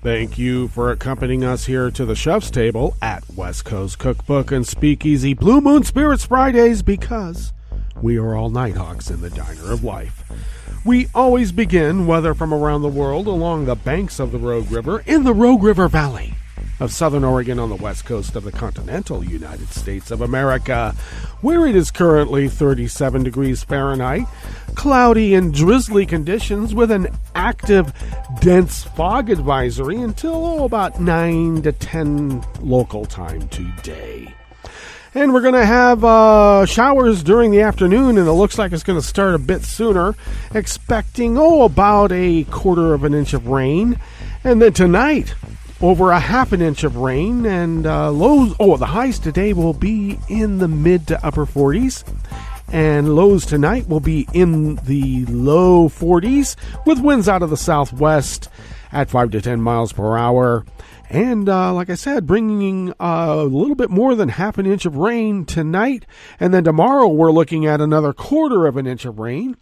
H: Thank you for accompanying us here to the chef's table at West Coast Cookbook and Speakeasy Blue Moon Spirits Fridays, because we are all Nighthawks in the Diner of Life. We always begin, whether from around the world, along the banks of the Rogue River, in the Rogue River Valley of Southern Oregon on the west coast of the continental United States of America, where it is currently 37 degrees Fahrenheit, cloudy and drizzly conditions with an active, dense fog advisory until about 9 to 10 local time today. And we're going to have showers during the afternoon, and it looks like it's going to start a bit sooner, expecting, about a quarter of an inch of rain. And then tonight, over a half an inch of rain, and lows, the highs today will be in the mid to upper 40s. And lows tonight will be in the low 40s, with winds out of the southwest at 5 to 10 miles per hour. And like I said, bringing a little bit more than half an inch of rain tonight. And then tomorrow we're looking at another quarter of an inch of rain.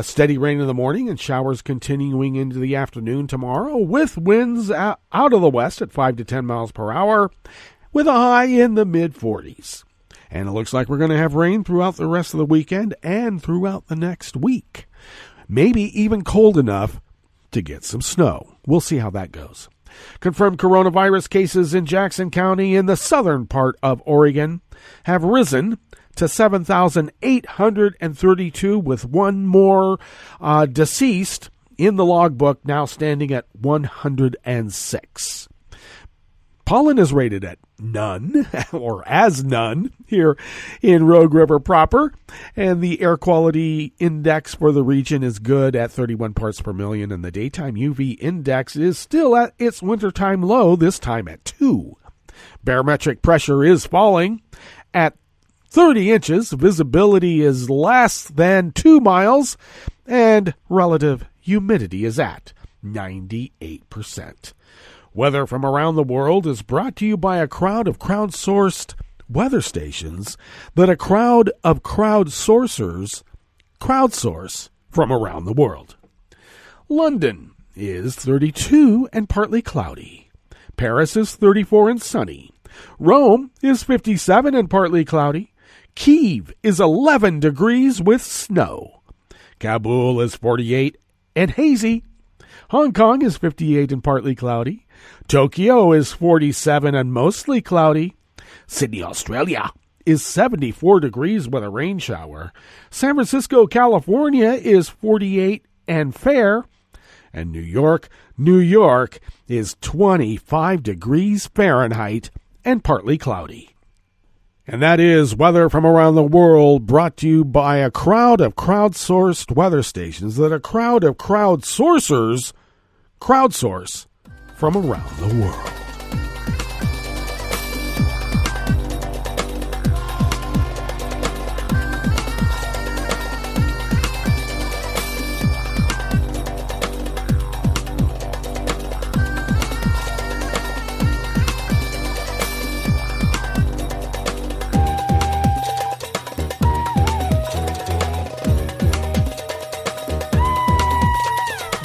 H: Steady rain in the morning and showers continuing into the afternoon tomorrow, with winds out of the west at 5 to 10 miles per hour, with a high in the mid-40s. And it looks like we're going to have rain throughout the rest of the weekend and throughout the next week. Maybe even cold enough to get some snow. We'll see how that goes. Confirmed coronavirus cases in Jackson County in the southern part of Oregon have risen to 7,832, with one more deceased in the logbook, now standing at 106. Pollen is rated at none, or as none, here in Rogue River proper, and the air quality index for the region is good at 31 parts per million, and the daytime UV index is still at its wintertime low, this time at 2. Barometric pressure is falling at 30 inches, visibility is less than 2 miles, and relative humidity is at 98%. Weather from around the world is brought to you by a crowd of crowdsourced weather stations that a crowd of crowdsourcers crowdsource from around the world. London is 32 and partly cloudy. Paris is 34 and sunny. Rome is 57 and partly cloudy. Kyiv is 11 degrees with snow. Kabul is 48 and hazy. Hong Kong is 58 and partly cloudy. Tokyo is 47 and mostly cloudy. Sydney, Australia is 74 degrees with a rain shower. San Francisco, California is 48 and fair. And New York is 25 degrees Fahrenheit and partly cloudy. And that is weather from around the world, brought to you by a crowd of crowdsourced weather stations that a crowd of crowdsourcers crowdsource from around the world.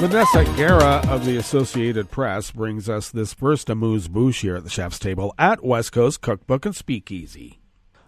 H: Vanessa Guerra of the Associated Press brings us this first amuse-bouche here at the chef's table at West Coast Cookbook and Speakeasy.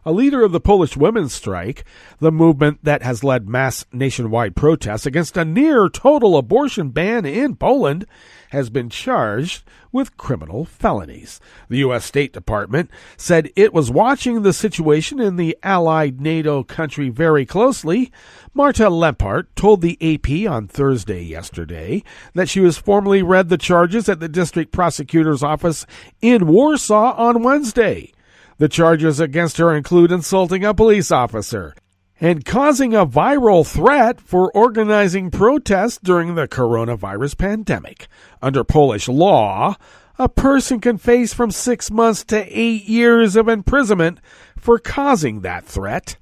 H: A leader of the Polish women's strike, the movement that has led mass nationwide protests against a near-total abortion ban in Poland, has been charged with criminal felonies. The U.S. State Department said it was watching the situation in the allied NATO country very closely. Marta Lempart told the AP on Thursday yesterday that she was formally read the charges at the district prosecutor's office in Warsaw on Wednesday. The charges against her include insulting a police officer and causing a viral threat for organizing protests during the coronavirus pandemic. Under Polish law, a person can face from 6 months to 8 years of imprisonment for causing that threat.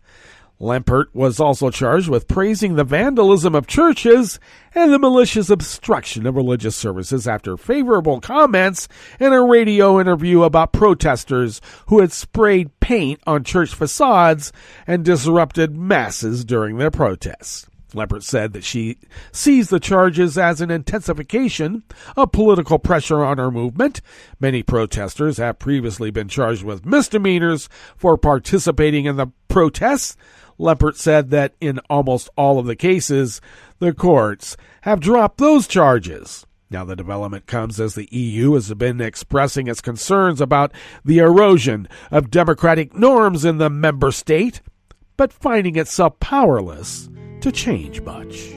H: Lempert was also charged with praising the vandalism of churches and the malicious obstruction of religious services after favorable comments in a radio interview about protesters who had sprayed paint on church facades and disrupted masses during their protests. Lempert said that she sees the charges as an intensification of political pressure on her movement. Many protesters have previously been charged with misdemeanors for participating in the protests. Lempert said that in almost all of the cases, the courts have dropped those charges. Now, the development comes as the EU has been expressing its concerns about the erosion of democratic norms in the member state, but finding itself powerless to change much.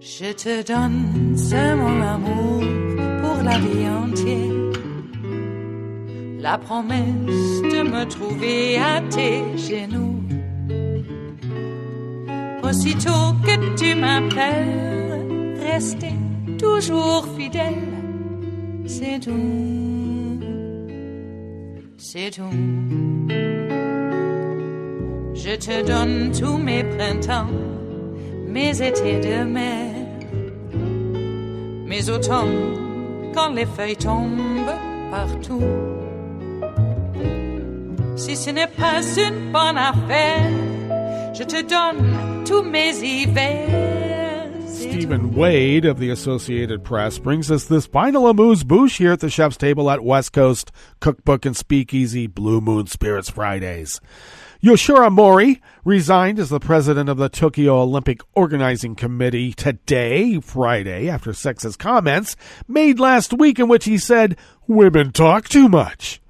B: Je te donne c'est mon amour pour la vie entière. La promesse de me trouver à tes genoux. Aussitôt que tu m'appelles, rester toujours fidèle. C'est tout, c'est tout. Je te donne tous mes printemps, mes étés de mer. Mes automnes, quand les feuilles tombent partout. Si ce n'est pas une bonne affaire, je te donne tous mes hivers.
H: Stephen Wade of the Associated Press brings us this final amuse-bouche here at the chef's table at West Coast Cookbook and Speakeasy Blue Moon Spirits Fridays. Yoshiro Mori resigned as the president of the Tokyo Olympic Organizing Committee today, Friday, after sexist comments made last week in which he said, "Women talk too much."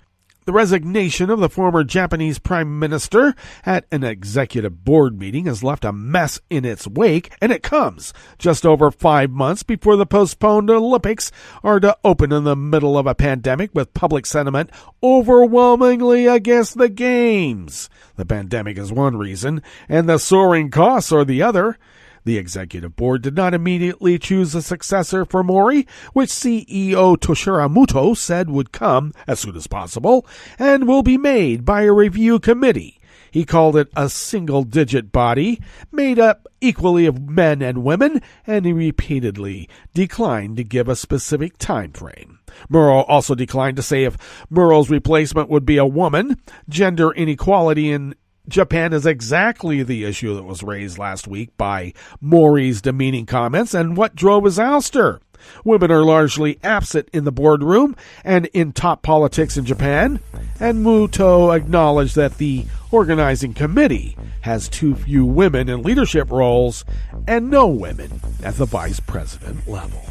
H: The resignation of the former Japanese prime minister at an executive board meeting has left a mess in its wake, and it comes just over 5 months before the postponed Olympics are to open in the middle of a pandemic with public sentiment overwhelmingly against the Games. The pandemic is one reason, and the soaring costs are the other. The executive board did not immediately choose a successor for Mori, which CEO Toshiro Muto said would come as soon as possible and will be made by a review committee. He called it a single-digit body made up equally of men and women, and he repeatedly declined to give a specific time frame. Muro also declined to say if Muro's replacement would be a woman. Gender inequality in Japan is exactly the issue that was raised last week by Mori's demeaning comments and what drove his ouster. Women are largely absent in the boardroom and in top politics in Japan, and Muto acknowledged that the organizing committee has too few women in leadership roles and no women at the vice president level.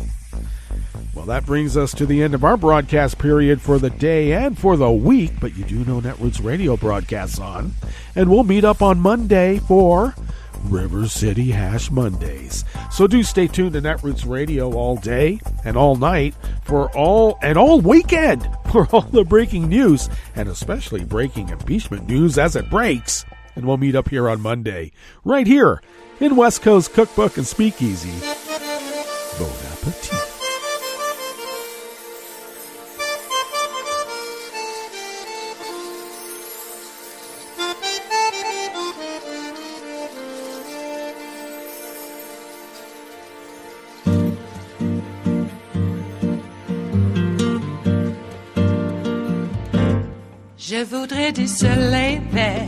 H: Well, that brings us to the end of our broadcast period for the day and for the week, but you do know Netroots Radio broadcasts on, and we'll meet up on Monday for River City Hash Mondays. So do stay tuned to Netroots Radio all day and all night for all weekend for all the breaking news, and especially breaking impeachment news as it breaks. And we'll meet up here on Monday, right here in West Coast Cookbook and Speakeasy. Bon appetit.
B: Je voudrais du soleil vert,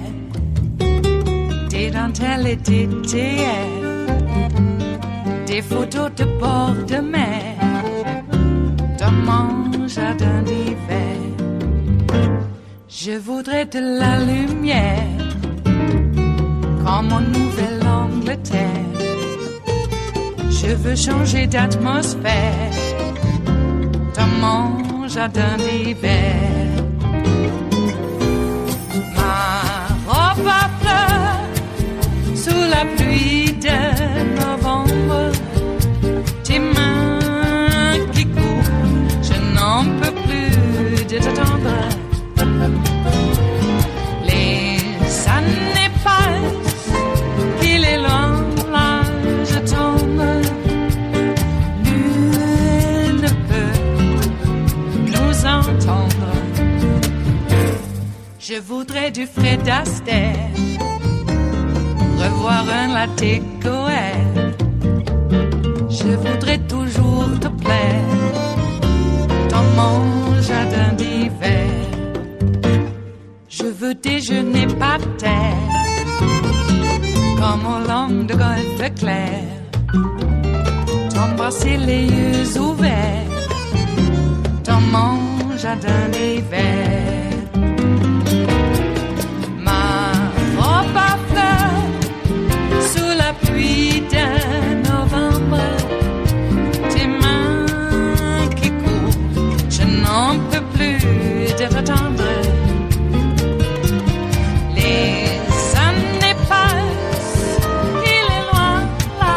B: des dentelles et des théières, des photos de bord de mer, dans mon jardin d'hiver. Je voudrais de la lumière, comme en Nouvelle-Angleterre. Je veux changer d'atmosphère, dans mon jardin d'hiver. Ma fleur sous la pluie de novembre, tes mains qui courent, je n'en peux plus de t'attendre. Les années passent, qu'il est loin, là je tombe. Nul ne peut nous entendre. Je voudrais du Fred Astaire, revoir un latte Goël. Je voudrais toujours te plaire, dans mon jardin d'hiver. Je veux déjeuner par terre, comme au long de golfe clair. T'embrasser les yeux ouverts, dans mon jardin d'hiver. Sous la pluie de novembre, tes mains qui courent, je n'en peux plus de t'attendre. Les années passent, il est loin, là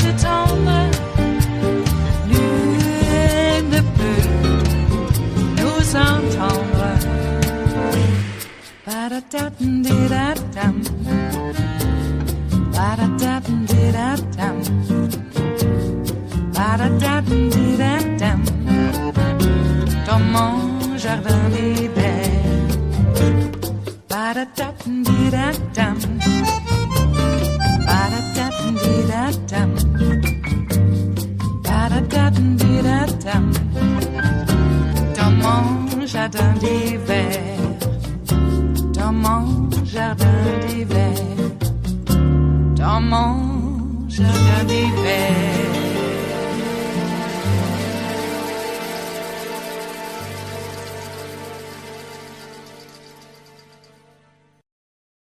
B: je tombe. Nul ne peut nous entendre. Ba-da-da-dum-di-da-dum. Ba-da-da-dum-di-da-dum. Ba-da-da-dum-di-da-dum. Dans mon jardin d'hiver. Ba-da-da-dum-di-da-dum. Ba-da-da-dum-di-da-dum. Ba-da-da-dum-di-da-dum. Dans mon jardin d'hiver. Dans mon jardin d'hiver. Dans mon jardin d'hiver.